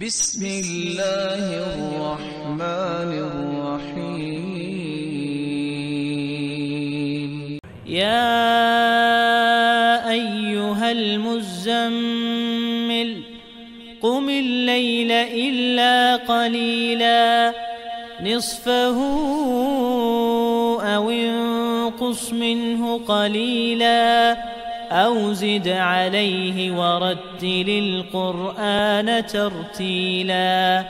بسم الله الرحمن الرحيم. يا أيها المزمل قم الليل إلا قليلا نصفه أو انقص منه قليلا أو زد عليه ورتل القرآن ترتيلا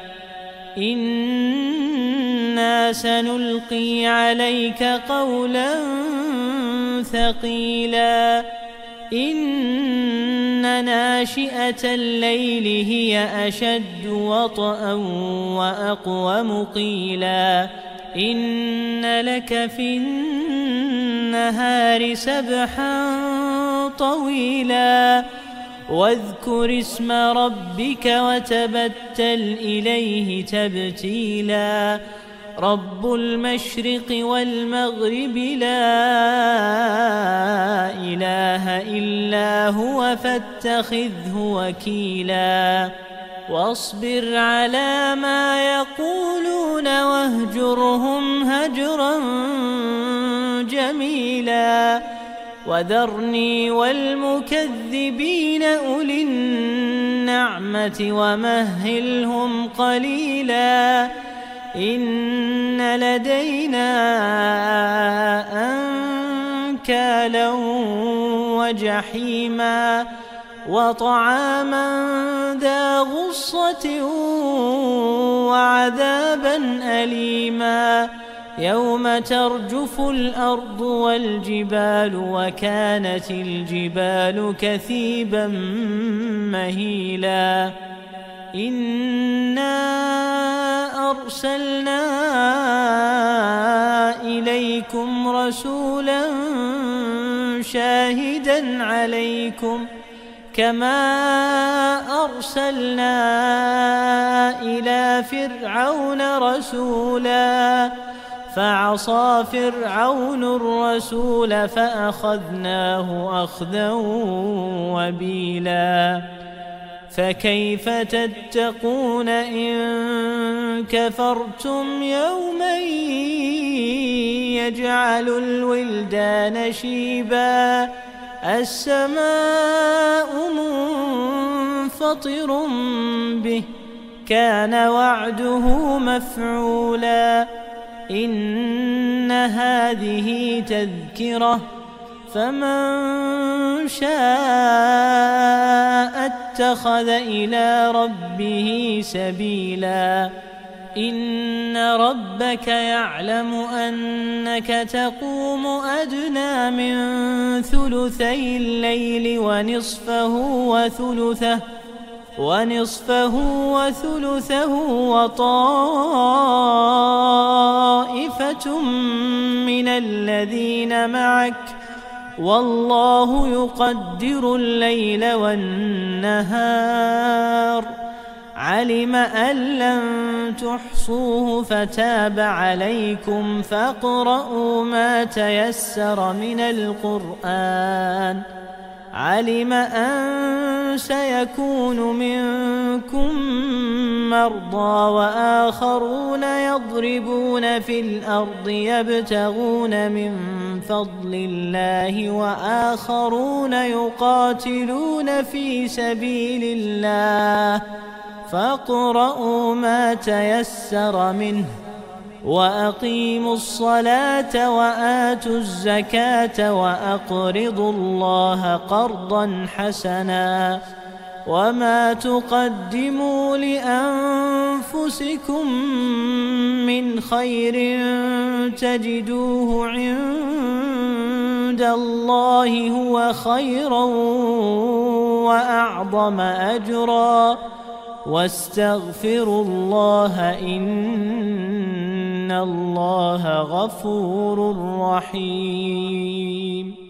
إنا سنلقي عليك قولا ثقيلا إن ناشئة الليل هي أشد وطئا وأقوم قيلا إن لك في النهار سبحا طويلا واذكر اسم ربك وتبتل إليه تبتيلا رب المشرق والمغرب لا إله إلا هو فاتخذه وكيلا واصبر على ما يقولون واهجرهم هجرا جميلا وذرني والمكذبين أولي النعمة ومهلهم قليلا إن لدينا أنكالا وجحيما وطعاما ذا غصة وعذابا أليما يوم ترجف الأرض والجبال وكانت الجبال كثيبا مهيلا إنا أرسلنا إليكم رسولا شاهدا عليكم كما أرسلنا إلى فرعون رسولا فعصى فرعون الرسول فأخذناه أخذا وبيلا فكيف تتقون إن كفرتم يوما يجعل الولدان شيبا السماء منفطر به كان وعده مفعولا إن هذه تذكرة فمن شاء اتخذ إلى ربه سبيلا إن ربك يعلم أنك تقوم أدنى من ثلثي الليل ونصفه وثلثه وطائفة من الذين معك والله يقدر الليل والنهار علم أن لن تحصوه فتاب عليكم فاقرؤوا ما تيسر من القرآن علم أن سيكون منكم مرضى وآخرون يضربون في الأرض يبتغون من فضل الله وآخرون يقاتلون في سبيل الله فاقرؤوا ما تيسر منه وأقيموا الصلاة وآتوا الزكاة وأقرضوا الله قرضا حسنا وما تقدموا لأنفسكم من خير تجدوه عند الله هو خيرا وأعظم أجرا واستغفروا الله إن الله غفور رحيم.